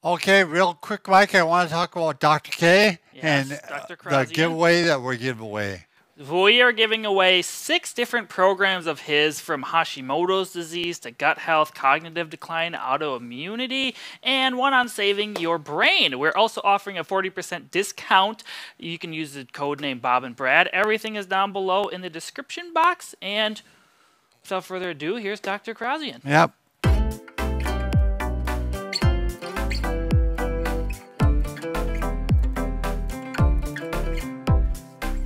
Okay, real quick, Mike, I want to talk about Dr. K and Yes, Dr. the Kharrazian. giveaway that we're giving away. We are giving away 6 different programs of his, from Hashimoto's disease to gut health, cognitive decline, autoimmunity, and one on saving your brain. We're also offering a 40% discount. You can use the code name Bob and Brad. Everything is down below in the description box. And without further ado, here's Dr. Kharrazian. Yep.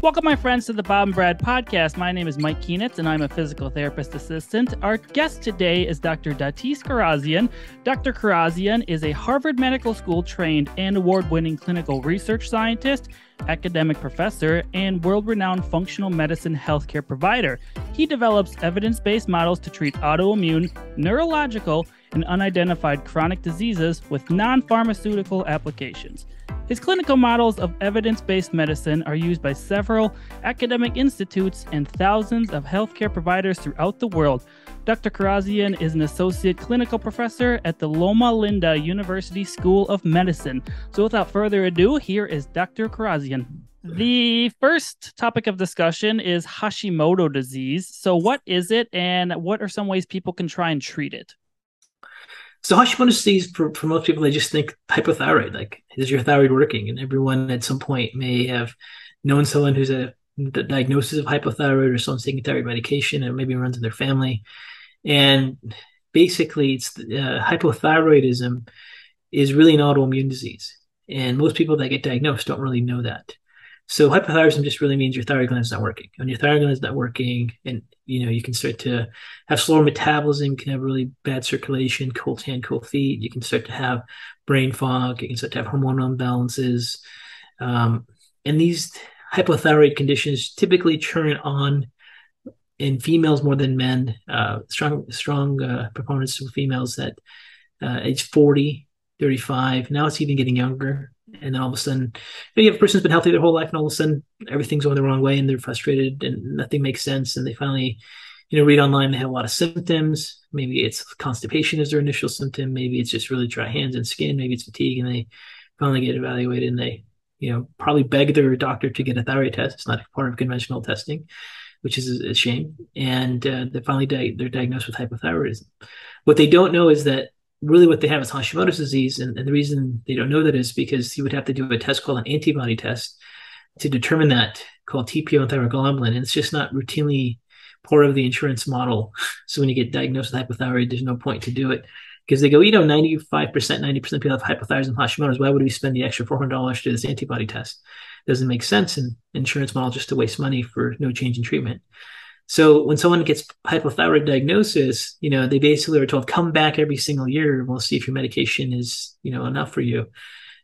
Welcome, my friends, to the Bob and Brad podcast. My name is Mike Keenitz, and I'm a physical therapist assistant. Our guest today is Dr. Datis Kharrazian. Dr. Kharrazian is a Harvard Medical School trained and award-winning clinical research scientist, academic professor, and world-renowned functional medicine healthcare provider. He develops evidence-based models to treat autoimmune, neurological, and unidentified chronic diseases with non-pharmaceutical applications. His clinical models of evidence-based medicine are used by several academic institutes and thousands of healthcare providers throughout the world. Dr. Kharrazian is an associate clinical professor at the Loma Linda University School of Medicine. So without further ado, here is Dr. Kharrazian. The first topic of discussion is Hashimoto disease. So what is it, and what are some ways people can try and treat it? So Hashimoto disease, for most people, they just think hypothyroid, like, is your thyroid working? And everyone at some point may have known someone who's a diagnosis of hypothyroid, or someone's taking thyroid medication, and maybe runs in their family. And basically, it's hypothyroidism is really an autoimmune disease. And most people that get diagnosed don't really know that. So hypothyroidism just really means your thyroid gland is not working. When your thyroid gland is not working, and you can start to have slower metabolism, you can have really bad circulation, cold hand, cold feet. You can start to have brain fog. You can start to have hormonal imbalances. And these hypothyroid conditions typically turn on in females more than men. Strong proponents of females at age 40, 35. Now it's even getting younger. And then all of a sudden, you have a person who's been healthy their whole life, and all of a sudden everything's going the wrong way, and they're frustrated and nothing makes sense. And they finally, read online, they have a lot of symptoms. Maybe it's constipation as their initial symptom. Maybe it's just really dry hands and skin. Maybe it's fatigue, and they finally get evaluated, and they, probably beg their doctor to get a thyroid test. It's not part of conventional testing, which is a shame. And they finally they're diagnosed with hypothyroidism. What they don't know is that really what they have is Hashimoto's disease. And the reason they don't know that is because you would have to do a test called an antibody test to determine that, called TPO and thyroglobulin. And it's just not routinely part of the insurance model. So when you get diagnosed with hypothyroid, there's no point to do it, because they go, 95%, 90% of people have hypothyroidism and Hashimoto's. Why would we spend the extra $400 to do this antibody test? It doesn't make sense in insurance model, just to waste money for no change in treatment. So when someone gets hypothyroid diagnosis, they basically are told, come back every single year, and we'll see if your medication is, enough for you.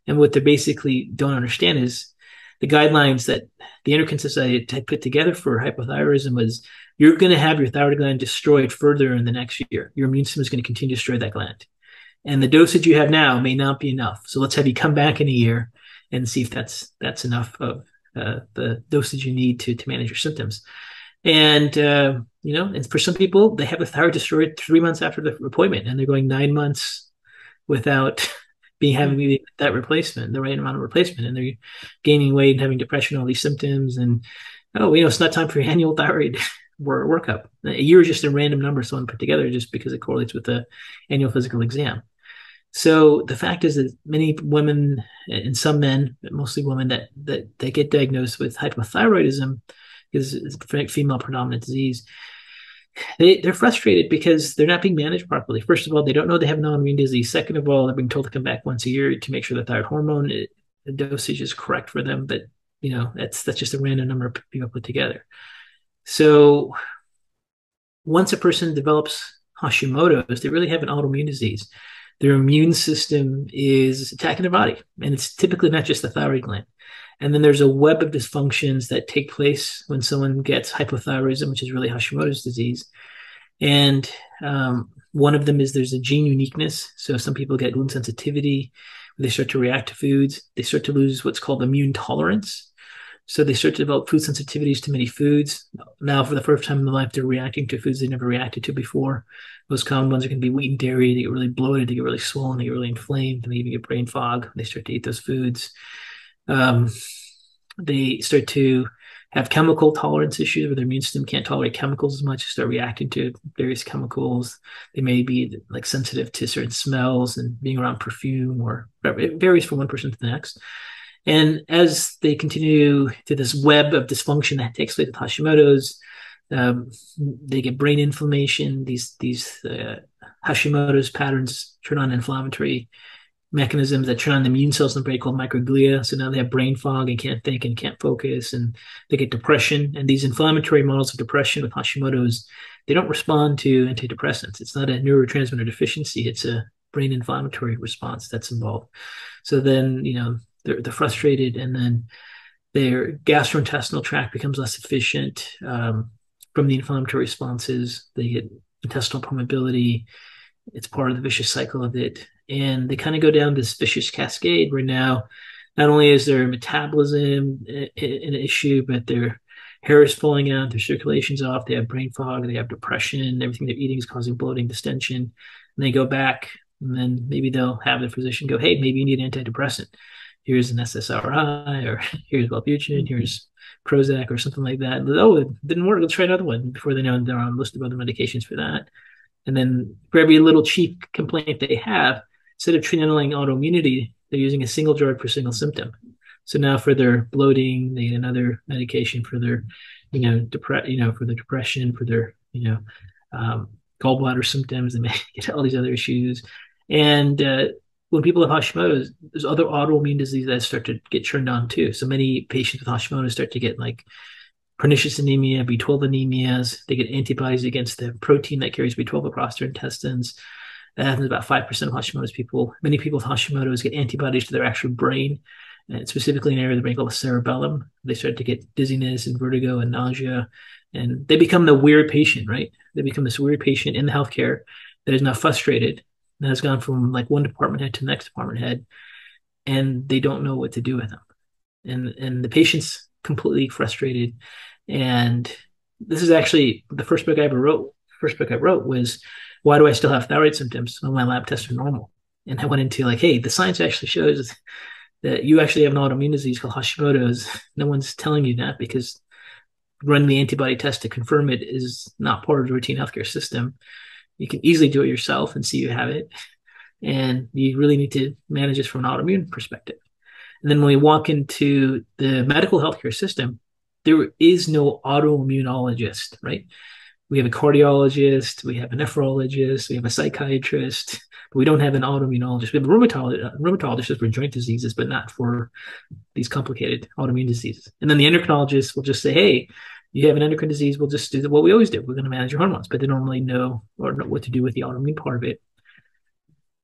And what they basically don't understand is the guidelines that the Endocrine Society had put together for hypothyroidism was, you're going to have your thyroid gland destroyed further in the next year. Your immune system is going to continue to destroy that gland. And the dosage you have now may not be enough. So let's have you come back in a year and see if that's enough of the dosage you need to manage your symptoms. And, and for some people, they have the thyroid destroyed 3 months after the appointment, and they're going 9 months without having that replacement, the right amount of replacement. And they're gaining weight and having depression, all these symptoms. And, it's not time for your annual thyroid workup. A year is just a random number someone put together just because it correlates with the annual physical exam. So the fact is that many women and some men, but mostly women, that they get diagnosed with hypothyroidism, because it's a female predominant disease, they're frustrated because they're not being managed properly. First of all, they don't know they have an autoimmune disease. Second of all, they're being told to come back once a year to make sure the thyroid hormone the dosage is correct for them. But that's just a random number people put together. So once a person develops Hashimoto's, they really have an autoimmune disease. Their immune system is attacking their body, and it's typically not just the thyroid gland. And then there's a web of dysfunctions that take place when someone gets hypothyroidism, which is really Hashimoto's disease. And one of them is there's a gene uniqueness. So some people get gluten sensitivity. They start to react to foods. They start to lose what's called immune tolerance. So they start to develop food sensitivities to many foods. Now, for the first time in their life, they're reacting to foods they never reacted to before. Most common ones are going to be wheat and dairy. They get really bloated, they get really swollen, they get really inflamed, and they even get brain fog. They start to eat those foods. They start to have chemical tolerance issues where their immune system can't tolerate chemicals as much, start reacting to various chemicals. They may be like sensitive to certain smells and being around perfume, or it varies from one person to the next. And as they continue to this web of dysfunction that takes place with Hashimoto's, they get brain inflammation. These Hashimoto's patterns turn on inflammatory mechanisms that turn on the immune cells in the brain called microglia. So now they have brain fog and can't think and can't focus, and they get depression. And these inflammatory models of depression with Hashimoto's, they don't respond to antidepressants. It's not a neurotransmitter deficiency. It's a brain inflammatory response that's involved. So then, they're frustrated, and then their gastrointestinal tract becomes less efficient from the inflammatory responses. They get intestinal permeability. It's part of the vicious cycle of it. And they kind of go down this vicious cascade where now not only is their metabolism an issue, but their hair is falling out, their circulation's off, they have brain fog, they have depression, everything they're eating is causing bloating, distension. And they go back, and then maybe they'll have their physician go, hey, maybe you need an antidepressant. Here's an SSRI, or here's Wellbutrin, here's Prozac, or something like that. Oh, it didn't work. Let's try another one. Before they know, they're on a list of other medications for that. And then for every little cheap complaint they have, instead of treating underlying autoimmunity, they're using a single drug for a single symptom. So now for their bloating, they get another medication for their, for their depression, for their, gallbladder symptoms. They may get all these other issues. And when people have Hashimoto's, there's other autoimmune diseases that start to get turned on too. So many patients with Hashimoto's start to get like pernicious anemia, B12 anemias. They get antibodies against the protein that carries B12 across their intestines. That happens about 5% of Hashimoto's people. Many people with Hashimoto's get antibodies to their actual brain, and specifically in an area of the brain called the cerebellum. They start to get dizziness and vertigo and nausea, and they become the weird patient, right? They become this weird patient in the healthcare that is now frustrated, and has gone from like one department head to the next department head, and they don't know what to do with them. And the patient's completely frustrated. And this is actually the first book I ever wrote. First book I wrote was, why do I still have thyroid symptoms when my lab tests are normal? And I went into like, hey, the science actually shows that you actually have an autoimmune disease called Hashimoto's. No one's telling you that, because running the antibody test to confirm it is not part of the routine healthcare system. You can easily do it yourself and see you have it. And you really need to manage this from an autoimmune perspective. And then when we walk into the medical healthcare system, there is no autoimmunologist, right? We have a cardiologist, we have a nephrologist, we have a psychiatrist, but we don't have an autoimmunologist. We have a rheumatologist for joint diseases, but not for these complicated autoimmune diseases. And then the endocrinologist will just say, hey, you have an endocrine disease, we'll just do what we always do. We're going to manage your hormones, but they don't really know what to do with the autoimmune part of it.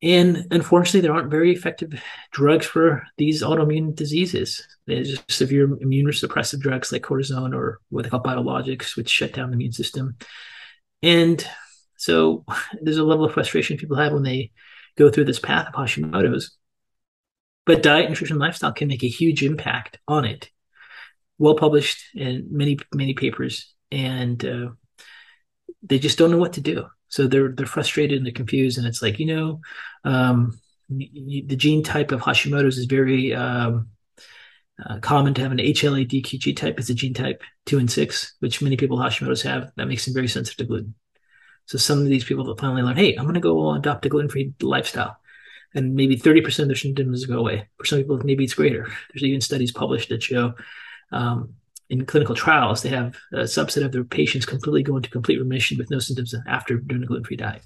And unfortunately, there aren't very effective drugs for these autoimmune diseases. There's just severe immune suppressive drugs like cortisone, or what they call biologics, which shut down the immune system. And so there's a level of frustration people have when they go through this path of Hashimoto's. But diet, nutrition, lifestyle can make a huge impact on it. Well published in many, many papers, and they just don't know what to do. So they're frustrated and they're confused, and it's like, the gene type of Hashimoto's is very common to have an HLA-DQG type. It's a gene type 2 and 6, which many people with Hashimoto's have. That makes them very sensitive to gluten. So some of these people that finally learn, hey, I'm going to go adopt a gluten-free lifestyle, and maybe 30% of their symptoms go away. For some people, maybe it's greater. There's even studies published that show in clinical trials, they have a subset of their patients completely go into complete remission with no symptoms after doing a gluten-free diet.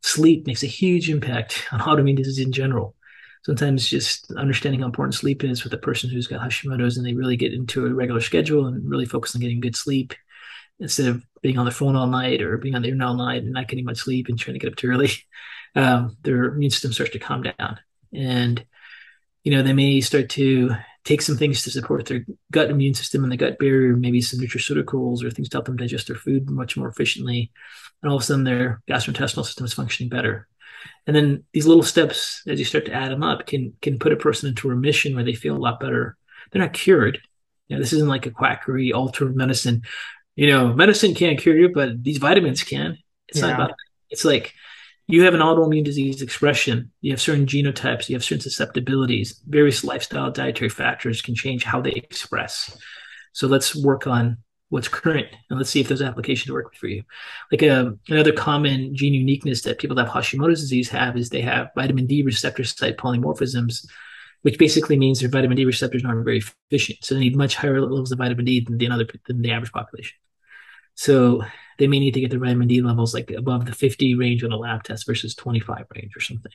Sleep makes a huge impact on autoimmune disease in general. Sometimes just understanding how important sleep is with a person who's got Hashimoto's, and they really get into a regular schedule and really focus on getting good sleep instead of being on their phone all night or being on the internet all night and not getting much sleep and trying to get up too early. Their immune system starts to calm down, and they may start to take some things to support their gut immune system and the gut barrier, maybe some nutraceuticals or things to help them digest their food much more efficiently. And all of a sudden their gastrointestinal system is functioning better. And then these little steps, as you start to add them up, can put a person into remission where they feel a lot better They're not cured. This isn't like a quackery alternative medicine. Medicine can't cure you, but these vitamins can. It's not about that. It's like you have an autoimmune disease expression. You have certain genotypes. You have certain susceptibilities. Various lifestyle, dietary factors can change how they express. So let's work on what's current and let's see if those applications work for you. Like another common gene uniqueness that people that have Hashimoto's disease have is they have vitamin D receptor site polymorphisms, which basically means their vitamin D receptors aren't very efficient. So they need much higher levels of vitamin D than the average population. So they may need to get their vitamin D levels like above the 50 range on a lab test versus 25 range or something.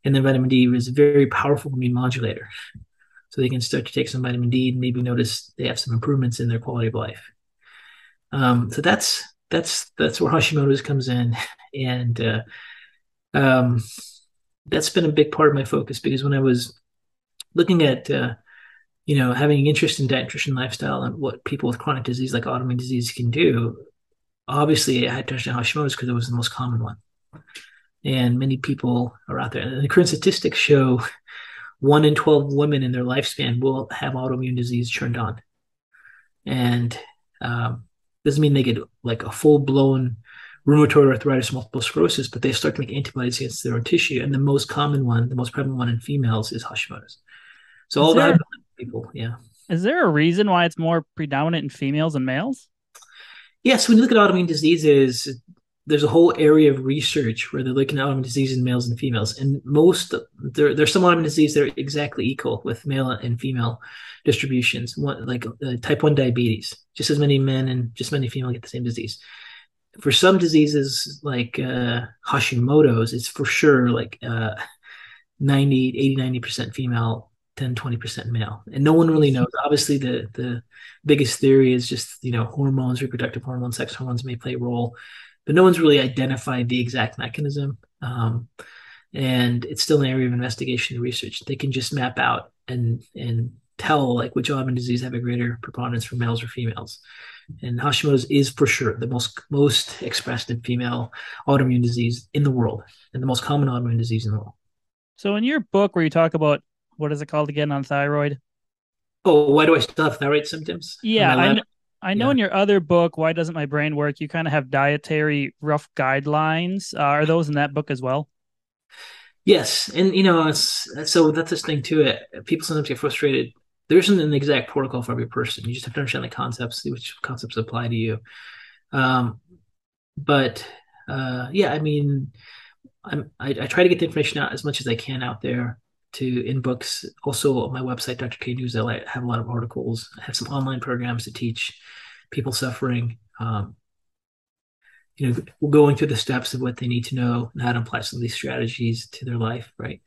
And then vitamin D is a very powerful immune modulator. So they can start to take some vitamin D and maybe notice they have some improvements in their quality of life. So that's where Hashimoto's comes in. And that's been a big part of my focus, because when I was looking at having an interest in diet, nutrition, lifestyle, and what people with chronic disease like autoimmune disease can do, obviously I had to understand Hashimoto's because it was the most common one. And many people are out there. And the current statistics show 1 in 12 women in their lifespan will have autoimmune disease turned on. And doesn't mean they get like a full-blown rheumatoid arthritis, multiple sclerosis, but they start to make antibodies against their own tissue. And the most common one, the most prevalent one in females is Hashimoto's. So all that people, yeah. Is there a reason why it's more predominant in females than males? Yes, when you look at autoimmune diseases, there's a whole area of research where they're looking at autoimmune disease in males and females. And there's some autoimmune disease that are exactly equal with male and female distributions. Like type 1 diabetes, just as many men and just as many female get the same disease. For some diseases like Hashimoto's, it's for sure like 90% female, 10-20% male, and no one really knows. Obviously the biggest theory is just hormones, reproductive hormones, sex hormones may play a role, but no one's really identified the exact mechanism, and it's still an area of investigation and research. They can just map out and tell like which autoimmune disease have a greater preponderance for males or females, and Hashimoto's is for sure the most expressed in female autoimmune disease in the world, and the most common autoimmune disease in the world. So in your book where you talk about, what is it called again, on thyroid? Oh, why do I still have thyroid symptoms? Yeah, I know in your other book, Why Doesn't My Brain Work, you kind of have dietary rough guidelines. Are those in that book as well? Yes. And, so that's this thing too. People sometimes get frustrated. There isn't an exact protocol for every person. You just have to understand the concepts, see which concepts apply to you. Yeah, I mean, I try to get the information out as much as I can out there in books. Also on my website, Dr. K News, I have a lot of articles. I have some online programs to teach people suffering, going through the steps of what they need to know and how to apply some of these strategies to their life, right?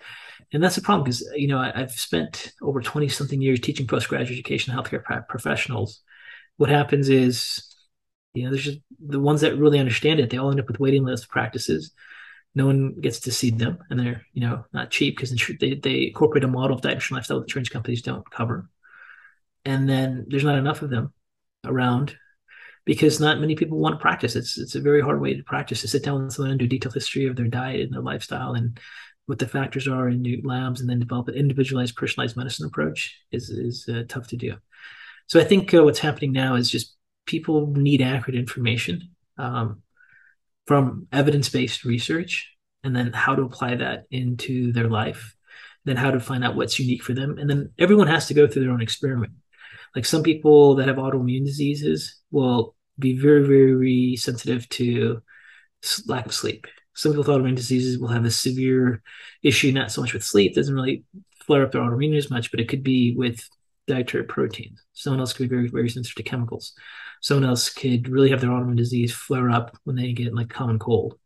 And that's the problem, because, I've spent over 20 something years teaching postgraduate education healthcare professionals. What happens is, there's just the ones that really understand it, they all end up with waiting list practices. No one gets to see them, and they're not cheap because they incorporate a model of diet and lifestyle that insurance companies don't cover. And then there's not enough of them around because not many people want to practice. It's a very hard way to practice, to sit down with someone and do a detailed history of their diet and their lifestyle and what the factors are in new labs, and then develop an individualized, personalized medicine approach is tough to do. So I think what's happening now is just people need accurate information from evidence-based research, and then how to apply that into their life, then how to find out what's unique for them. And then everyone has to go through their own experiment. Like some people that have autoimmune diseases will be very, very sensitive to lack of sleep. Some people with autoimmune diseases will have a severe issue, not so much with sleep, doesn't really flare up their autoimmune as much, but it could be with dietary proteins. Someone else could be very, very sensitive to chemicals. Someone else could really have their autoimmune disease flare up when they get like common cold,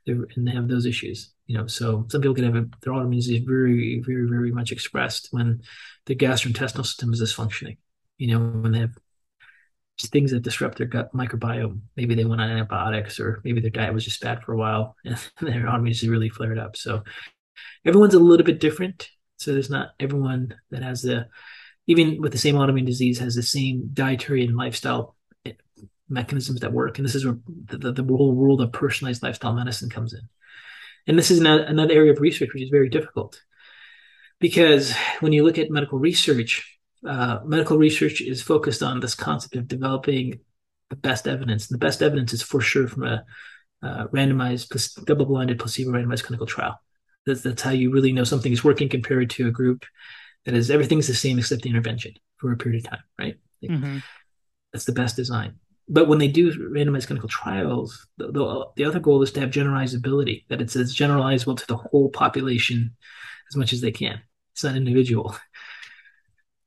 and they have those issues. So some people can have their autoimmune disease very, very, very much expressed when the gastrointestinal system is dysfunctioning. When they have things that disrupt their gut microbiome. Maybe they went on antibiotics, or maybe their diet was just bad for a while and their autoimmune disease really flared up. So everyone's a little bit different. So there's not everyone that has even with the same autoimmune disease, has the same dietary and lifestyle mechanisms that work. And this is where the whole world of personalized lifestyle medicine comes in. And this is another area of research which is very difficult, because when you look at medical research, medical research is focused on this concept of developing the best evidence. And the best evidence is for sure from a randomized, double-blinded, placebo-randomized clinical trial. That's how you really know something is working compared to a group that is everything's the same except the intervention for a period of time, right? That's the best design. But when they do randomized clinical trials, the other goal is to have generalizability, that it's as generalizable to the whole population as much as they can. It's not individual.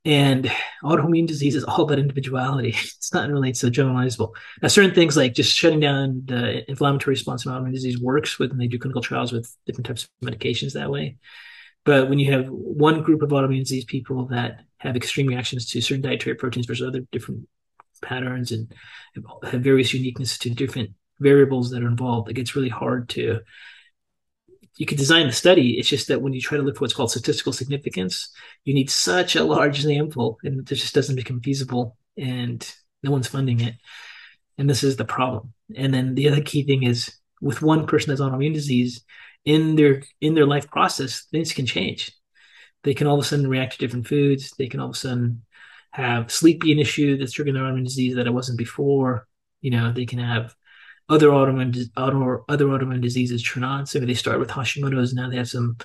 And autoimmune disease is all about individuality. It's not really so generalizable. Now, certain things like just shutting down the inflammatory response to autoimmune disease works when they do clinical trials with different types of medications that way. But when you have one group of autoimmune disease people that have extreme reactions to certain dietary proteins versus other different patterns and have various uniqueness to different variables that are involved, it gets really hard to. You could design the study. It's just that when you try to look for what's called statistical significance, you need such a large sample, and it just doesn't become feasible, and no one's funding it. And this is the problem. And then the other key thing is with one person that's autoimmune disease, in their life process, things can change. They can all of a sudden react to different foods. They can all of a sudden have sleep be an issue that's triggering their autoimmune disease that it wasn't before. They can have other autoimmune diseases turn on. So they start with Hashimoto's, now they have some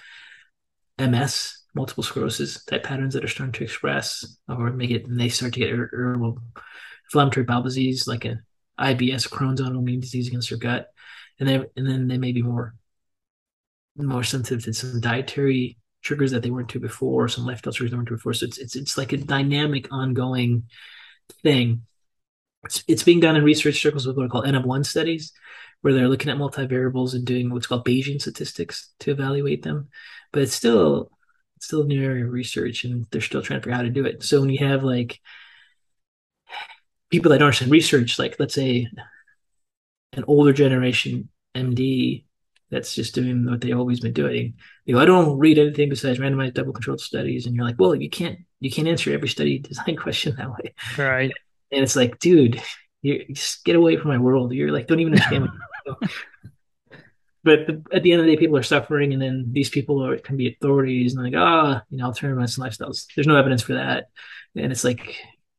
MS, multiple sclerosis type patterns that are starting to express, or and they start to get inflammatory bowel disease, like an IBS, Crohn's autoimmune disease against their gut, and then they may be more sensitive to some dietary triggers that they weren't to before, some lifestyle triggers they weren't to before. So it's like a dynamic, ongoing thing. It's being done in research circles with what are called N-of-1 studies, where they're looking at multivariables and doing what's called Bayesian statistics to evaluate them. But it's still a new area of research, and they're still trying to figure out how to do it. So when you have like people that don't understand research, like let's say an older generation MD that's just doing what they've always been doing, I don't read anything besides randomized double-controlled studies, and you're like, well, you can't answer every study design question that way, right? And it's like, dude, you just get away from my world. You're like, don't even understand what. But at the end of the day, people are suffering, and then these people can be authorities, and like, alternative lifestyles. There's no evidence for that, and it's like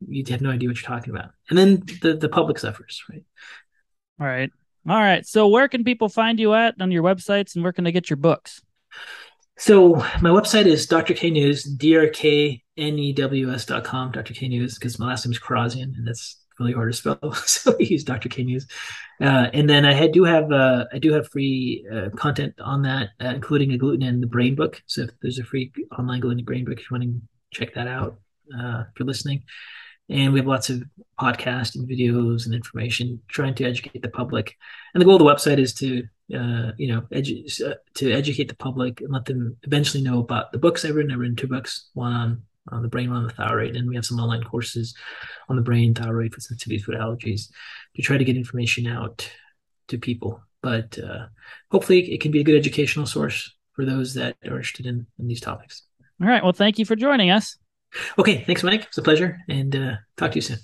you have no idea what you're talking about, and then the public suffers, right? All right. So where can people find you at on your websites, and where can they get your books? So my website is Dr. K News, drknews.com, Dr. K News, because my last name is Kharrazian, and that's really hard to spell. So I use Dr. K News. And then I do have free content on that, including a gluten and the brain book. So if there's a free online gluten and brain book, if you want to check that out, if you're listening. And we have lots of podcasts and videos and information trying to educate the public. And the goal of the website is to educate the public and let them eventually know about the books I've written. I've written 2 books, one on the brain, one on the thyroid, and we have some online courses on the brain, thyroid, food sensitivities, food allergies, to try to get information out to people. But hopefully it can be a good educational source for those that are interested in these topics. All right. Well, thank you for joining us. Okay. Thanks, Mike. It's a pleasure, and talk to you soon.